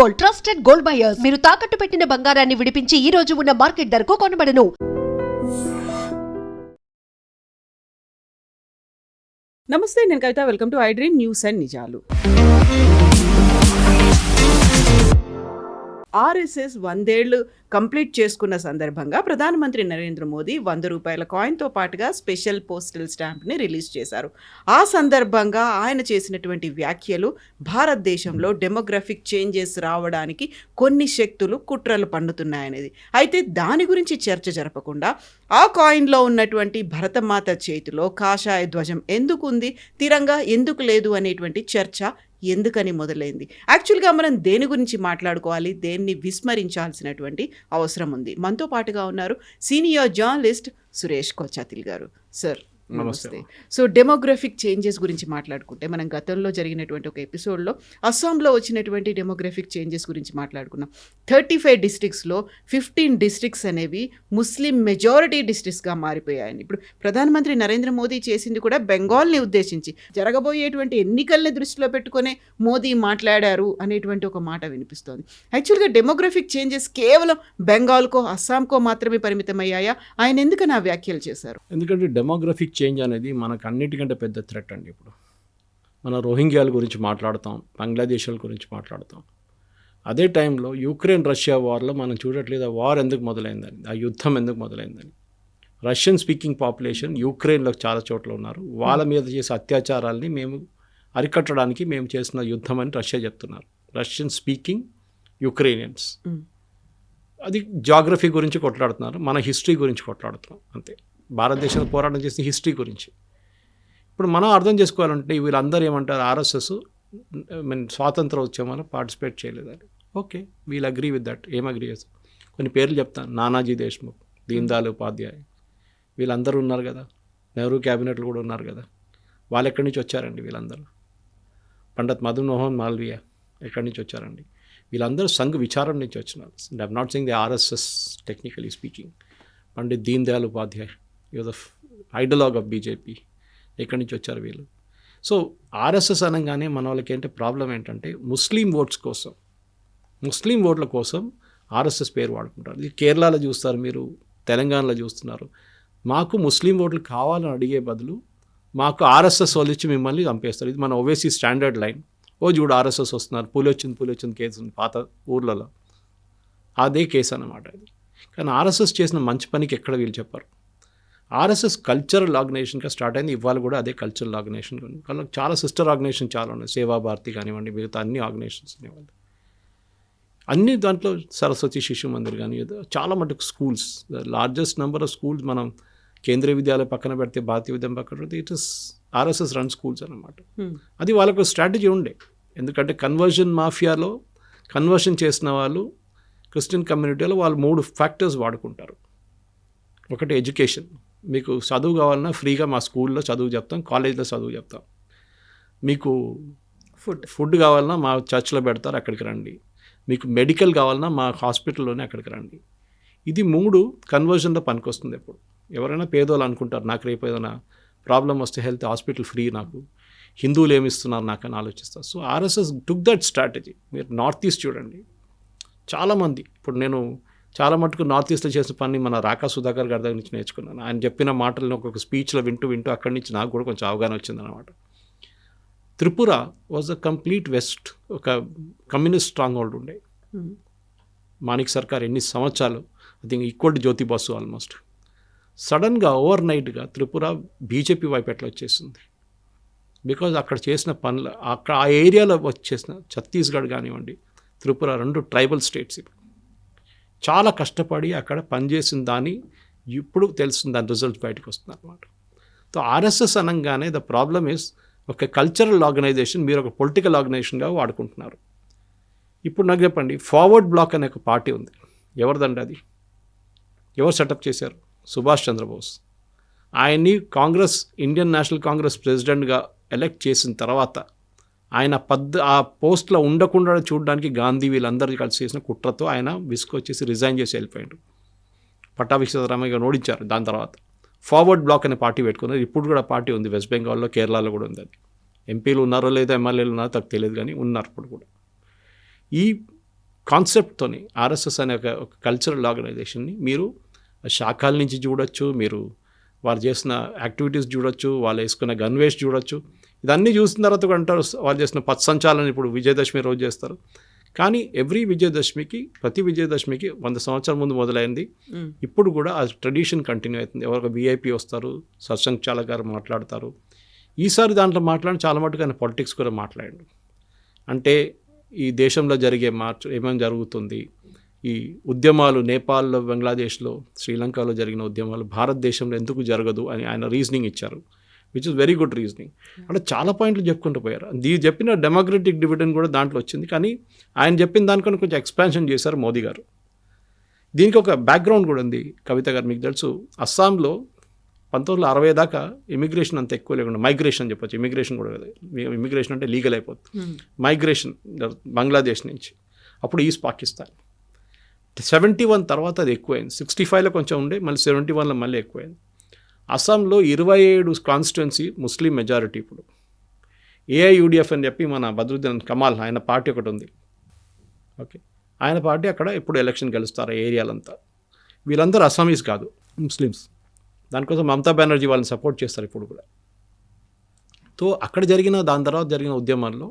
Gold, trusted gold buyers. మీరు తాకట్టు పెట్టిన బంగారాన్ని విడిపించి ఈ రోజు ఉన్న మార్కెట్ ధరకు కొనబడను. నమస్తే, నేను Kavitha. Welcome to I dream news and నిజాలు. ఆర్ఎస్ఎస్ 100 ఏళ్లు కంప్లీట్ చేసుకున్న సందర్భంగా ప్రధానమంత్రి నరేంద్ర మోదీ 100 రూపాయల కాయిన్తో పాటుగా స్పెషల్ పోస్టల్ స్టాంప్ని రిలీజ్ చేశారు. ఆ సందర్భంగా ఆయన చేసినటువంటి వ్యాఖ్యలు భారతదేశంలో డెమోగ్రఫిక్ చేంజెస్ రావడానికి కొన్ని శక్తులు కుట్రలు పన్నుతున్నాయనేది. అయితే దాని గురించి చర్చ జరపకుండా ఆ కాయిన్లో ఉన్నటువంటి భరతమాత చేతిలో కాషాయ ధ్వజం ఎందుకు ఉంది, తిరంగా ఎందుకు లేదు అనేటువంటి చర్చ ఎందుకని మొదలైంది. యాక్చువల్గా మనం దేని గురించి మాట్లాడుకోవాలి, దేన్ని విస్మరించాల్సినటువంటి అవసరం ఉంది. మనతో పాటుగా ఉన్నారు సీనియర్ జర్నలిస్ట్ సురేష్ కొచ్చాతిల్ గారు. సార్ నమస్తే. సో డెమోగ్రఫిక్ చేంజెస్ గురించి మాట్లాడుకుంటే మనం గతంలో జరిగినటువంటి ఒక ఎపిసోడ్లో అస్సాంలో వచ్చినటువంటి డెమోగ్రఫిక్ చేంజెస్ గురించి మాట్లాడుకున్నాం. 35 డిస్ట్రిక్ట్స్లో 15 డిస్ట్రిక్ట్స్ అనేవి ముస్లిం మెజారిటీ డిస్ట్రిక్ట్స్గా మారిపోయాయని ఇప్పుడు ప్రధానమంత్రి నరేంద్ర మోదీ చేసింది కూడా బెంగాల్ని ఉద్దేశించి జరగబోయేటువంటి ఎన్నికల్ని దృష్టిలో పెట్టుకునే మోదీ మాట్లాడారు అనేటువంటి ఒక మాట వినిపిస్తోంది. యాక్చువల్గా డెమోగ్రఫిక్ చేంజెస్ కేవలం బెంగాల్కో అస్సాంకో మాత్రమే పరిమితమయ్యాయా? ఆయన ఎందుకని ఆ వ్యాఖ్యలు చేశారు? ఎందుకంటే డెమోగ్రఫిక్ చేంజ్ అనేది మనకు అన్నిటికంటే పెద్ద థ్రెట్ అండి. ఇప్పుడు మన రోహింగ్యాల గురించి మాట్లాడతాం, బంగ్లాదేశాల గురించి మాట్లాడతాం. అదే టైంలో యుక్రెయిన్ రష్యా వార్లో మనం చూడట్లేదు ఆ వార్ ఎందుకు మొదలైందని, ఆ యుద్ధం ఎందుకు మొదలైందని. రష్యన్ స్పీకింగ్ పాపులేషన్ యుక్రెయిన్లో చాలా చోట్ల ఉన్నారు. వాళ్ళ మీద చేసే అత్యాచారాలని మేము అరికట్టడానికి మేము చేసిన యుద్ధం అని రష్యా చెప్తున్నారు. Russian speaking Ukrainians. అది జాగ్రఫీ గురించి కొట్లాడుతున్నారు, మన హిస్టరీ గురించి కొట్లాడుతున్నాం అంతే. భారతదేశంలో పోరాటం చేసిన హిస్టరీ గురించి. ఇప్పుడు మనం అర్థం చేసుకోవాలంటే వీళ్ళందరూ ఏమంటారు, ఆర్ఎస్ఎస్ స్వాతంత్ర ఉద్యమంలో పార్టిసిపేట్ చేయలేదని. Okay, we'll agree with that. ఏం అగ్రీ చేస్తాం? కొన్ని పేర్లు చెప్తాను. నానాజీ దేశ్ముఖ్, దీన్ దయాళ్ ఉపాధ్యాయ్, వీళ్ళందరూ ఉన్నారు కదా. నెహ్రూ క్యాబినెట్లు కూడా ఉన్నారు కదా. వాళ్ళు ఎక్కడి నుంచి వచ్చారండి? వీళ్ళందరూ పండిత్ మదన్ మోహన్ మాల్వియా ఎక్కడి నుంచి వచ్చారండి? వీళ్ళందరూ సంఘ్ విచారం నుంచి వచ్చినారు. I am not saying the RSS technically speaking. Pandit Deen Dayal Upadhyay use of ideologue of BJP. ఎక్కడి నుంచి వచ్చారు వీళ్ళు? సో ఆర్ఎస్ఎస్ అనగానే మన వాళ్ళకి ఏంటంటే ప్రాబ్లం ఏంటంటే ముస్లిం ఓట్ల కోసం ఆర్ఎస్ఎస్ పేరు వాడుకుంటారు. ఇది కేరళలో చూస్తారు, మీరు తెలంగాణలో చూస్తున్నారు. మాకు ముస్లిం ఓట్లు కావాలని అడిగే బదులు మాకు ఆర్ఎస్ఎస్ వాళ్ళు ఇచ్చి మిమ్మల్ని చంపేస్తారు. ఇది మన ఓవైసీ స్టాండర్డ్ లైన్. ఓ చూడు ఆర్ఎస్ఎస్ వస్తున్నారు, పులి వచ్చింది కేసు ఉంది పాత ఊర్లలో. అదే కేసు అన్నమాట ఇది. కానీ ఆర్ఎస్ఎస్ చేసిన మంచి పనికి ఎక్కడ వీళ్ళు చెప్పారు. ఆర్ఎస్ఎస్ కల్చరల్ ఆర్గనైజేషన్గా స్టార్ట్ అయింది. ఇవాళ కూడా అదే కల్చరల్ ఆర్గనైజేషన్. కానీ చాలా సిస్టర్ ఆర్గనైజేషన్ చాలా ఉన్నాయి. సేవా భారతి కానివ్వండి, మిగతా అన్ని ఆర్గనైజేషన్స్ అనేవాళ్ళు. అన్ని దాంట్లో సరస్వతి శిశు మందిర్ కానీ చాలా మటుకు schools, largest number of schools మనం కేంద్రీయ విద్యాలయం పక్కన పెడితే, భారతీయ విద్యాలయం పక్కన పెడితే it is RSS run schools అన్నమాట. అది వాళ్ళకు స్ట్రాటజీ ఉండే. ఎందుకంటే కన్వర్షన్ మాఫియాలో కన్వర్షన్ చేసిన వాళ్ళు క్రిస్టియన్ కమ్యూనిటీలో వాళ్ళు 3 ఫ్యాక్టర్స్ వాడుకుంటారు. ఒకటి ఎడ్యుకేషన్. మీకు చదువు కావాలన్నా ఫ్రీగా మా స్కూల్లో చదువు చెప్తాం, కాలేజ్లో చదువు చెప్తాం. మీకు ఫుడ్ కావాలన్నా మా చర్చ్లో పెడతారు, అక్కడికి రండి. మీకు మెడికల్ కావాలన్నా మా హాస్పిటల్లోనే అక్కడికి రండి. ఇది 3 కన్వర్జన్లో పనికొస్తుంది. ఎప్పుడు ఎవరైనా పేదోళ్ళు అనుకుంటారు నాకు రేపు ఏదైనా ప్రాబ్లం వస్తే హెల్త్ హాస్పిటల్ ఫ్రీ, నాకు హిందువులు ఏమిస్తున్నారు నాకు అని ఆలోచిస్తారు. So RSS took that strategy. మీరు నార్త్ ఈస్ట్ చూడండి, చాలామంది ఇప్పుడు నేను చాలా మటుకు నార్త్ ఈస్ట్లో చేసిన పని మన రాకా సుధాకర్ గారి దగ్గర నుంచి నేర్చుకున్నాను. ఆయన చెప్పిన మాటలను ఒక్కొక్క స్పీచ్లో వింటూ అక్కడి నుంచి నాకు కూడా కొంచెం అవగాహన వచ్చిందనమాట. Tripura was a complete west, ఒక కమ్యూనిస్ట్ స్ట్రాంగ్ హోల్డ్ ఉండే. మాణిక్ సర్కార్ ఎన్ని సంవత్సరాలు, I think equal to Jyoti Basu almost. సడన్గా ఓవర్ నైట్గా త్రిపుర బీజేపీ వైపు ఎట్లా వచ్చేసింది? బికాజ్ అక్కడ చేసిన పనులు, అక్కడ ఆ ఏరియాలో వచ్చేసిన ఛత్తీస్గఢ్ కానివ్వండి, త్రిపుర 2 ట్రైబల్ స్టేట్స్ చాలా కష్టపడి అక్కడ పనిచేసిన దాన్ని ఇప్పుడు తెలుస్తుంది, దాని రిజల్ట్ బయటకు వస్తుంది అనమాట. సో ఆర్ఎస్ఎస్ అనగానే ద ప్రాబ్లమ్ ఈస్ ఒక కల్చరల్ ఆర్గనైజేషన్, మీరు ఒక పొలిటికల్ ఆర్గనైజేషన్గా వాడుకుంటున్నారు. ఇప్పుడు నాకు చెప్పండి, ఫార్వర్డ్ బ్లాక్ అనే ఒక పార్టీ ఉంది. ఎవరిదండి అది? ఎవరు సెటప్ చేశారు? సుభాష్ చంద్రబోస్. ఆయన్ని కాంగ్రెస్, ఇండియన్ నేషనల్ కాంగ్రెస్ ప్రెసిడెంట్గా ఎలెక్ట్ చేసిన తర్వాత ఆయన ఆ పోస్ట్లో ఉండకుండా చూడడానికి గాంధీ వీళ్ళందరూ కలిసి చేసిన కుట్రతో ఆయన విసుకొచ్చేసి రిజైన్ చేసి వెళ్ళిపోయాడు. పట్టాభి సీతారామయ్య గారు ఓడించారు. దాని తర్వాత ఫార్వర్డ్ బ్లాక్ అనే పార్టీ పెట్టుకున్నారు. ఇప్పుడు కూడా పార్టీ ఉంది, వెస్ట్ బెంగాల్లో, కేరళలో కూడా ఉంది. అది ఎంపీలు ఉన్నారో లేదో ఎమ్మెల్యేలు ఉన్నారో నాకు తెలియదు, కానీ ఉన్నారు ఇప్పుడు కూడా. ఈ కాన్సెప్ట్తోని ఆర్ఎస్ఎస్ అనే ఒక కల్చరల్ ఆర్గనైజేషన్ని మీరు శాఖల నుంచి చూడొచ్చు, మీరు వాళ్ళు చేసిన యాక్టివిటీస్ చూడొచ్చు, వాళ్ళు వేసుకున్న గన్ వేస్ట్ చూడొచ్చు. ఇదన్నీ చూసిన తర్వాత కూడా అంటారు వాళ్ళు చేసిన పథసంచాలనం ఇప్పుడు విజయదశమి రోజు చేస్తారు. కానీ ప్రతి విజయదశమికి 100 సంవత్సరాల ముందు మొదలైంది. ఇప్పుడు కూడా ఆ ట్రెడిషన్ కంటిన్యూ అవుతుంది. ఎవరికి విఐపి వస్తారు, సత్సంగ్ చాలక్ గారు మాట్లాడతారు. ఈసారి దాంట్లో మాట్లాడి చాలా మటుకు ఆయన పాలిటిక్స్ కూడా మాట్లాడాడు. అంటే ఈ దేశంలో జరిగే మార్పు ఏమేమి జరుగుతుంది, ఈ ఉద్యమాలు నేపాల్లో, బంగ్లాదేశ్లో, శ్రీలంకలో జరిగిన ఉద్యమాలు భారతదేశంలో ఎందుకు జరగదు అని ఆయన రీజనింగ్ ఇచ్చారు, which is very good reasoning. అంటే చాలా పాయింట్లు చెప్పుకుంటూ పోయారు. చెప్పిన డెమోక్రటిక్ డివిడెండ్ కూడా దాంట్లో వచ్చింది. కానీ ఆయన చెప్పిన దానికన్నా కొంచెం ఎక్స్పాన్షన్ చేశారు మోదీ గారు. దీనికి ఒక బ్యాక్గ్రౌండ్ కూడా ఉంది. కవిత గారు మీకు తెలుసు, అస్సాంలో 1960 దాకా ఇమిగ్రేషన్ అంత ఎక్కువ లేకుండా, మైగ్రేషన్ చెప్పచ్చు, ఇమిగ్రేషన్ కూడా కదా, ఇమిగ్రేషన్ అంటే లీగల్ అయిపోతుంది, మైగ్రేషన్ బంగ్లాదేశ్ నుంచి. అప్పుడు ఈస్ట్ పాకిస్తాన్. 71 తర్వాత అది ఎక్కువైంది. 65లో కొంచెం ఉండే, మళ్ళీ 71లో మళ్ళీ ఎక్కువైంది. అస్సాంలో 27 కాన్స్టిట్యున్సీ ముస్లిం మెజారిటీ. ఇప్పుడు ఏఐయుడిఎఫ్ అని చెప్పి మన బద్రుద్దీన్ కమాల్ ఆయన పార్టీ ఒకటి ఉంది. ఓకే, ఆయన పార్టీ అక్కడ ఇప్పుడు ఎలక్షన్ గెలుస్తారు ఏరియాలంతా. వీళ్ళందరూ అస్సామీస్ కాదు, ముస్లిమ్స్. దానికోసం మమతా బెనర్జీ వాళ్ళని సపోర్ట్ చేస్తారు ఇప్పుడు కూడా. సో అక్కడ దాని తర్వాత జరిగిన ఉద్యమాల్లో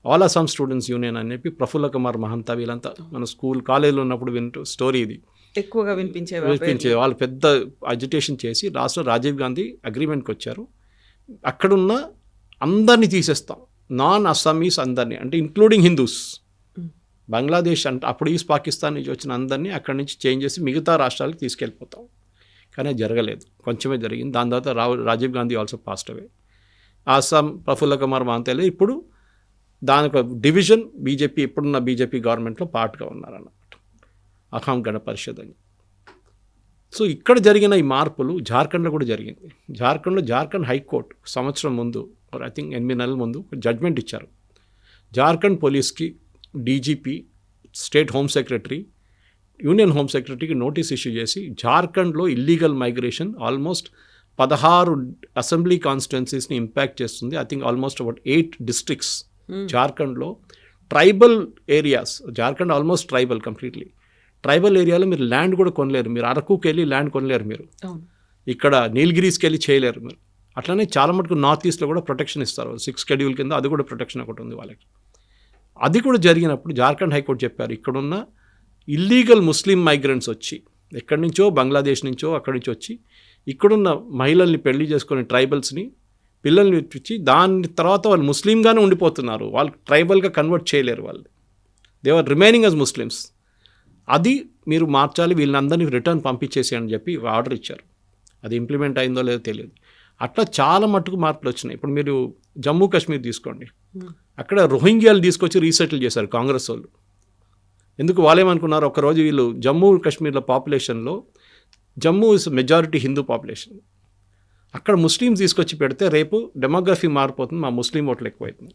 ఆల్ అస్సాం స్టూడెంట్స్ యూనియన్ అని చెప్పి ప్రఫుల్ల కుమార్ మహంతా వీళ్ళంతా మన కాలేజీలో ఉన్నప్పుడు స్టోరీ ఇది ఎక్కువగా వినిపించే వాళ్ళు పెద్ద అజిటేషన్ చేసి లాస్ట్లో రాజీవ్ గాంధీ అగ్రిమెంట్కి వచ్చారు. అక్కడున్న అందరినీ తీసేస్తాం, నాన్ అస్సామీస్ అందరినీ, అంటే ఇంక్లూడింగ్ హిందూస్. బంగ్లాదేశ్ అంటే అప్పుడు ఈస్ట్ పాకిస్తాన్ నుంచి వచ్చిన అందరినీ అక్కడి నుంచి చేంజ్ చేసి మిగతా రాష్ట్రాలకు తీసుకెళ్ళిపోతాం. కానీ జరగలేదు, కొంచెమే జరిగింది. దాని తర్వాత Rajiv Gandhi also passed away. Assam Prafulla Kumar Mahanta ఇప్పుడు దానికి డివిజన్ బీజేపీ, ఇప్పుడున్న బీజేపీ గవర్నమెంట్లో పార్ట్గా ఉన్నారన్నమాట, అఖాం గణ పరిషత్ అని. సో ఇక్కడ జరిగిన ఈ మార్పులు జార్ఖండ్లో కూడా జరిగింది. జార్ఖండ్ హైకోర్టు సంవత్సరం ముందు, ఐ థింక్ 8 నెలల ముందు జడ్జ్మెంట్ ఇచ్చారు. జార్ఖండ్ పోలీస్కి DGP, state home secretary, union home సెక్రటరీకి నోటీస్ ఇష్యూ చేసి జార్ఖండ్లో ఇల్లీగల్ మైగ్రేషన్ ఆల్మోస్ట్ 16 అసెంబ్లీ కాన్స్టిట్యున్సీస్ని ఇంపాక్ట్ చేస్తుంది. I think almost about 8 districts జార్ఖండ్లో. Tribal areas, Jharkhand almost tribal, completely tribal ఏరియాలో మీరు ల్యాండ్ కూడా కొనలేరు. మీరు అరకుకి వెళ్ళి ల్యాండ్ కొనలేరు, మీరు ఇక్కడ నీలగిరీస్కి వెళ్ళి చేయలేరు మీరు. అట్లనే చాలా మటుకు నార్త్ ఈస్ట్లో కూడా ప్రొటెక్షన్ ఇస్తారు, 6 షెడ్యూల్ కింద అది కూడా ప్రొటెక్షన్ ఒకటి ఉంది వాళ్ళకి. అది కూడా జరిగినప్పుడు జార్ఖండ్ హైకోర్టు చెప్పారు, ఇక్కడున్న ఇల్లీగల్ ముస్లిం మైగ్రెంట్స్ వచ్చి ఎక్కడి నుంచో, బంగ్లాదేశ్ నుంచో అక్కడి నుంచి వచ్చి ఇక్కడున్న మహిళల్ని పెళ్లి చేసుకుని ట్రైబల్స్ని పిల్లల్ని ఇచ్చి దాని తర్వాత వాళ్ళు ముస్లింగానే ఉండిపోతున్నారు, వాళ్ళు ట్రైబల్గా కన్వర్ట్ చేయలేరు, వాళ్ళు they are remaining as Muslims. అది మీరు మార్చాలి, వీళ్ళందరినీ రిటర్న్ పంపించేసి అని చెప్పి ఆర్డర్ ఇచ్చారు. అది ఇంప్లిమెంట్ అయిందో లేదో తెలియదు. అట్లా చాలా మట్టుకు మార్పులు వచ్చినాయి. ఇప్పుడు మీరు జమ్మూ కాశ్మీర్ తీసుకోండి, అక్కడ రోహింగ్యాలు తీసుకొచ్చి రీసెటిల్ చేశారు కాంగ్రెస్ వాళ్ళు. ఎందుకు వాళ్ళేమనుకున్నారు, ఒకరోజు వీళ్ళు జమ్మూ కాశ్మీర్లో పాపులేషన్లో Jammu is majority Hindu population, అక్కడ ముస్లిమ్స్ తీసుకొచ్చి పెడితే రేపు డెమోగ్రఫీ మారిపోతుంది, మా ముస్లిం ఓట్లు ఎక్కువైతుంది.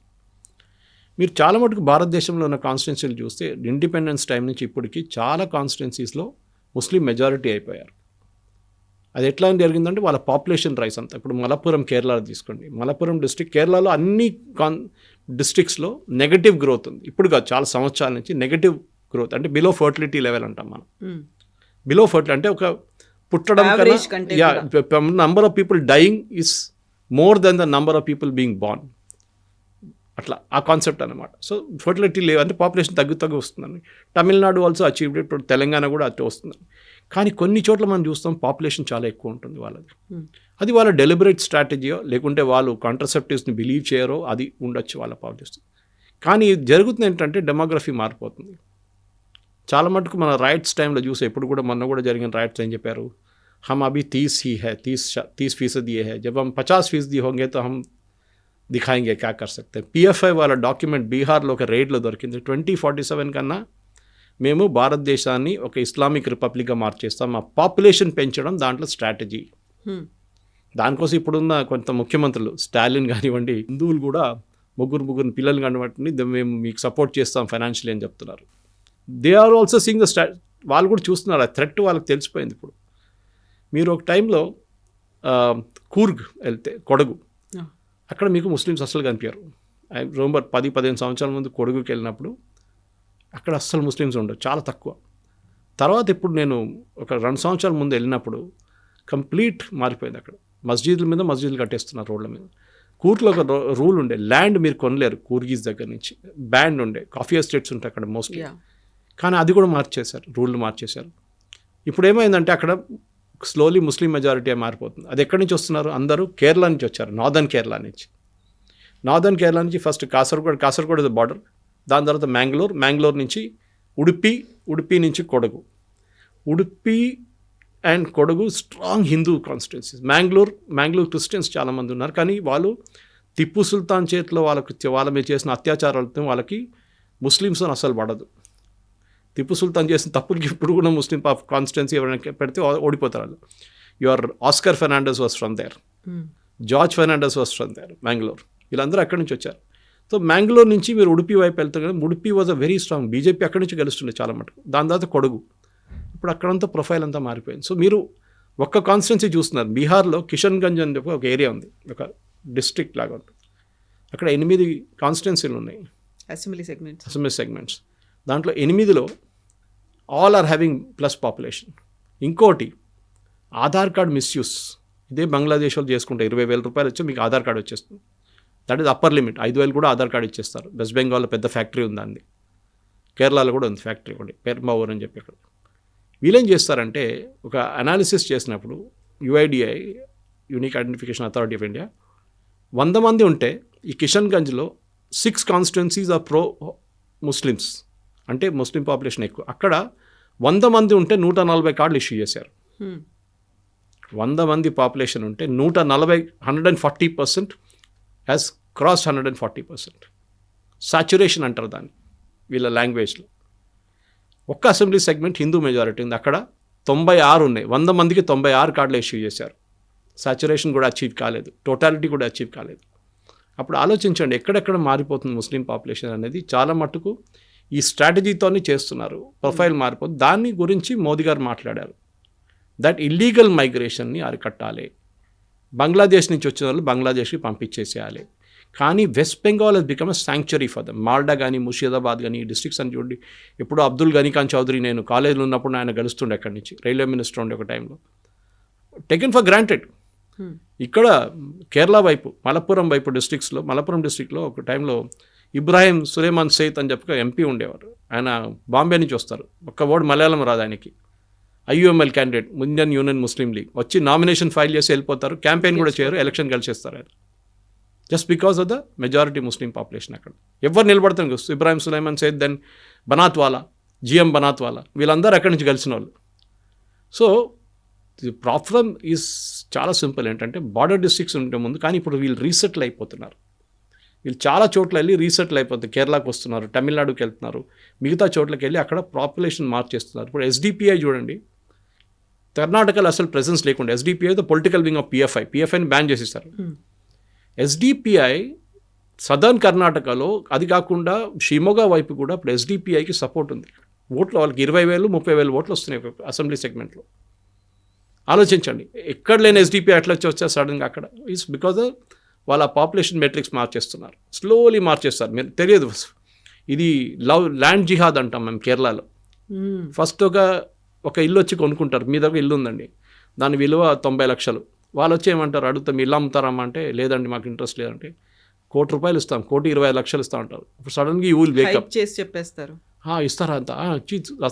మీరు చాలా మటుకు భారతదేశంలో ఉన్న కాన్స్టిట్యున్సీలు చూస్తే ఇండిపెండెన్స్ టైం నుంచి ఇప్పటికీ చాలా కాన్స్టిట్యున్సీస్లో ముస్లిం మెజారిటీ అయిపోయారు. అది ఎట్లా జరిగిందంటే వాళ్ళ పాపులేషన్ రైస్ అంతా. ఇప్పుడు మలప్పురం కేరళలో తీసుకోండి, మలప్పురం డిస్ట్రిక్ట్ కేరళలో అన్ని డిస్ట్రిక్ట్స్లో నెగటివ్ గ్రోత్ ఉంది. ఇప్పుడు కాదు, చాలా సంవత్సరాల నుంచి నెగటివ్ గ్రోత్, అంటే బిలో ఫర్టిలిటీ లెవెల్ అంటాం మనం. బిలో ఫర్టిలిటీ అంటే ఒక పుట్టడం కన్నా number of people dying is more than the number of people being born, అట్లా ఆ కాన్సెప్ట్ అనమాట. సో ఫర్టిలిటీ లేవు అంటే పాపులేషన్ తగ్గు వస్తుందని. తమిళనాడు ఆల్సో అచీవ్డ్, ఇప్పుడు తెలంగాణ కూడా అట్లా వస్తుందని. కానీ కొన్ని చోట్ల మనం చూస్తాం పాపులేషన్ చాలా ఎక్కువ ఉంటుంది వాళ్ళది. అది వాళ్ళ డెలిబరేట్ స్ట్రాటజీయో లేకుంటే వాళ్ళు కాంట్రసెప్టివ్స్ని బిలీవ్ చేయరో అది ఉండొచ్చు వాళ్ళ పాపులేషన్. కానీ జరుగుతుంది ఏంటంటే డెమోగ్రఫీ మారిపోతుంది. చాలా మటుకు మన రైట్స్ టైంలో చూసే, ఇప్పుడు కూడా మొన్న కూడా జరిగిన రైట్స్ ఏం చెప్పారు, హమ్ అభి 30 ही है, 30% ये है, जब हम 50% होंगे तो हम दिखाएंगे क्या कर सकते हैं. PFI వాళ్ళ డాక్యుమెంట్ బీహార్లో ఒక రేడ్లో దొరికింది. 2047 కన్నా మేము భారతదేశాన్ని ఒక ఇస్లామిక్ రిపబ్లిక్గా మార్చేస్తాం, మా పాపులేషన్ పెంచడం దాంట్లో స్ట్రాటజీ. దానికోసం ఇప్పుడున్న కొంత ముఖ్యమంత్రులు, స్టాలిన్ కానివ్వండి, హిందువులు కూడా ముగ్గురు పిల్లలు కానివ్వండి మేము మీకు సపోర్ట్ చేస్తాం ఫైనాన్షియలీ అని చెప్తున్నారు. They are also seeing the వాళ్ళు కూడా చూస్తున్నారు, ఆ థ్రెట్ వాళ్ళకి తెలిసిపోయింది. ఇప్పుడు మీరు ఒక టైంలో కూర్గ్ వెళ్తే, కొడగు, అక్కడ మీకు ముస్లిమ్స్ అసలు కనిపించారు. ఐ రిమెంబర్ 10-15 సంవత్సరాల ముందు కొడగుకి వెళ్ళినప్పుడు అక్కడ అస్సలు ముస్లిమ్స్ ఉండరు, చాలా తక్కువ. తర్వాత ఇప్పుడు నేను ఒక 2 సంవత్సరాల ముందు వెళ్ళినప్పుడు కంప్లీట్ మారిపోయింది. అక్కడ మస్జిద్ల మీద మస్జిద్లు కట్టేస్తున్నారు రోడ్ల మీద. కూర్గ్లో ఒక రూల్ ఉండే, ల్యాండ్ మీరు కొనలేరు కూర్గీస్ దగ్గర నుంచి, బ్యాండ్ ఉండే, కాఫీ ఎస్టేట్స్ ఉంటాయి అక్కడ మోస్ట్లీ. కానీ అది కూడా మార్చేశారు, రూల్ మార్చేశారు. ఇప్పుడు ఏమైందంటే అక్కడ స్లోలీ ముస్లిం మెజారిటీ మారిపోతుంది. అది ఎక్కడి నుంచి వస్తున్నారు? అందరూ కేరళ నుంచి వచ్చారు, నార్దర్న్ కేరళ నుంచి. నార్దర్న్ కేరళ నుంచి ఫస్ట్ కాసర్గోడ్ ఇస్ బార్డర్, దాని తర్వాత మ్యాంగ్లూర్ నుంచి ఉడుపి నుంచి Kodagu. Udupi and Kodagu strong Hindu constituencies. Mangalore Christians చాలామంది ఉన్నారు, కానీ వాళ్ళు టిప్పు సుల్తాన్ చేతిలో వాళ్ళ మీద చేసిన అత్యాచారాలతో వాళ్ళకి ముస్లిమ్స్ అసలు పడదు. టిప్పు సుల్తాన్ చేసిన తప్పులకి ఇప్పుడు కూడా ముస్లిం కాన్స్టిట్యున్సీ ఎవరైనా పెడితే ఓడిపోతారు వాళ్ళు. Your Oscar Fernandes was from there, George Fernandes was from there, Mangalore. వీళ్ళందరూ అక్కడి నుంచి వచ్చారు. సో మ్యాంగ్లూర్ నుంచి మీరు ఉడుపి వైపు వెళ్తారు కదా, Udupi was a very strong, BJP అక్కడి నుంచి గెలుస్తుండే చాలా మటుకు. దాని తర్వాత కొడగు. ఇప్పుడు అక్కడంతా ప్రొఫైల్ అంతా మారిపోయింది. సో మీరు ఒక్క కాన్స్టిట్యున్సీ చూస్తున్నారు. బీహార్లో కిషన్గంజ్ అని చెప్పి ఒక ఏరియా ఉంది, ఒక డిస్ట్రిక్ట్ లాగా ఉంటుంది. అక్కడ 8 కాన్స్టిట్యున్సీలు ఉన్నాయి, అసెంబ్లీ సెగ్మెంట్స్. దాంట్లో 8లో all are having plus population. ఇంకోటి ఆధార్ కార్డ్ మిస్యూస్. ఇదే బంగ్లాదేశ్ వాళ్ళు చేసుకుంటే 20,000 రూపాయలు వచ్చి మీకు ఆధార్ కార్డు వచ్చేస్తుంది. That is upper limit. 5,000 కూడా ఆధార్ కార్డు ఇచ్చేస్తారు. వెస్ట్ బెంగాల్లో పెద్ద ఫ్యాక్టరీ ఉంది, అంది. కేరళలో కూడా ఉంది ఫ్యాక్టరీ ఒకటి, పెర్మావూర్ అని చెప్పి. అక్కడ వీళ్ళేం చేస్తారంటే ఒక అనాలిసిస్ చేసినప్పుడు యుఐడిఐ, unique identification authority of India, 100 మంది ఉంటే ఈ కిషన్గంజ్లో 6 కాన్స్టిట్యున్సీస్ ఆర్ ప్రో ముస్లిమ్స్, అంటే ముస్లిం పాపులేషన్ ఎక్కువ. అక్కడ 100 మంది ఉంటే 140 కార్డులు ఇష్యూ చేశారు. 100 మంది పాపులేషన్ ఉంటే 140% హ్యాస్ క్రాస్ 140%. సాచురేషన్ అంటారు దాన్ని వీళ్ళ లాంగ్వేజ్లో. ఒక్క అసెంబ్లీ సెగ్మెంట్ హిందూ మెజారిటీ ఉంది, అక్కడ 96 ఉన్నాయి. 100 మందికి 96 కార్డులు ఇష్యూ చేశారు. సాచురేషన్ కూడా అచీవ్ కాలేదు, టోటాలిటీ కూడా అచీవ్ కాలేదు. అప్పుడు ఆలోచించండి ఎక్కడెక్కడ మారిపోతుంది ముస్లిం పాపులేషన్ అనేది. చాలా మట్టుకు ఈ స్ట్రాటజీతోనే చేస్తున్నారు, ప్రొఫైల్ మారిపోతుంది. దాని గురించి మోదీ గారు మాట్లాడారు. దట్ ఇల్లీగల్ మైగ్రేషన్ని అరికట్టాలి, బంగ్లాదేశ్ నుంచి వచ్చిన వాళ్ళు బంగ్లాదేశ్కి పంపించేసేయాలి. కానీ West Bengal has become a sanctuary for them. Malda కానీ, ముషీదాబాద్ కానీ, ఈ డిస్ట్రిక్ట్స్ అని చూడండి. ఇప్పుడు అబ్దుల్ గనీ ఖాన్ చౌదరి, నేను కాలేజీలో ఉన్నప్పుడు ఆయన గెలుస్తుండే అక్కడి నుంచి, రైల్వే మినిస్టర్ ఉండే ఒక టైంలో. Taken for granted. ఇక్కడ కేరళ వైపు మలప్పురం వైపు డిస్ట్రిక్ట్స్లో, మలప్పురం డిస్ట్రిక్ట్లో ఒక టైంలో ఇబ్రాహిం సులేమాన్ సైత్ అని చెప్పి ఎంపీ ఉండేవారు. ఆయన బాంబే నుంచి వస్తారు, ఒక్క వర్డ్ మలయాళం రాదు ఆయనకి. ఐయుఎంఎల్ క్యాండిడేట్, ఇండియన్ యూనియన్ ముస్లిం లీగ్, వచ్చి నామినేషన్ ఫైల్ చేసి వెళ్ళిపోతారు, క్యాంపెయిన్ కూడా చేయరు, ఎలక్షన్ గెలిచేస్తారు ఆయన. Just because of the majority Muslim population. అక్కడ ఎవరు నిలబడతారు? ఇబ్రాహిం సులైమాన్ సైద్, దెన్ బనాత్వాలా, జిఎం బనాత్వాలా, వీళ్ళందరూ అక్కడి నుంచి కలిసిన వాళ్ళు. సో ది ప్రాబ్లం ఈజ్ చాలా సింపుల్. ఏంటంటే బార్డర్ డిస్ట్రిక్ట్స్ ఉంటే ముందు, కానీ ఇప్పుడు వీళ్ళు రీసెటిల్ అయిపోతున్నారు. వీళ్ళు చాలా చోట్ల వెళ్ళి రీసెటిల్ అయిపోతుంది. కేరళకు వస్తున్నారు, తమిళనాడుకి వెళ్తున్నారు, మిగతా చోట్లకి వెళ్ళి అక్కడ పాపులేషన్ మార్చేస్తున్నారు. ఇప్పుడు ఎస్డిపిఐ చూడండి, కర్ణాటకలో అసలు ప్రెసెన్స్ లేకుండా, SDPI the political wing of పిఎఫ్ఐని బ్యాన్ చేసేస్తారు. ఎస్డిపిఐ సదర్న్ కర్ణాటకలో, అది కాకుండా షిమోగా వైపు కూడా ఇప్పుడు ఎస్డిపిఐకి సపోర్ట్ ఉంది. ఓట్లు వాళ్ళకి 20,000, 30,000 ఓట్లు వస్తున్నాయి ఒక అసెంబ్లీ సెగ్మెంట్లో. ఆలోచించండి, ఎక్కడ లేని ఎస్డిపిఐ అట్లా వచ్చారు సడన్గా అక్కడ. ఇట్స్ బికాజ్ వాళ్ళ పాపులేషన్ మెట్రిక్స్ మార్చేస్తున్నారు, స్లోలీ మార్చేస్తారు. మీరు తెలియదు, ఇది ల్యాండ్ జిహాద్ అంటాం మేము కేరళలో. ఫస్ట్ ఒక ఇల్లు వచ్చి కొనుక్కుంటారు, మీ దగ్గర ఇల్లు ఉందండి, దాని విలువ 90 లక్షలు. వాళ్ళు వచ్చి ఏమంటారు, అడుగుతా మీ ఇల్లు అమ్ముతారమ్మా అంటే, లేదండి మాకు ఇంట్రెస్ట్ లేదంటే, ₹1,00,00,000 ఇస్తాం, 1,25,00,000 ఇస్తా ఉంటారు. ఇప్పుడు సడన్గా యూ విల్ వేకప్ చేసి చెప్పేస్తారు, ఇస్తారా అంత,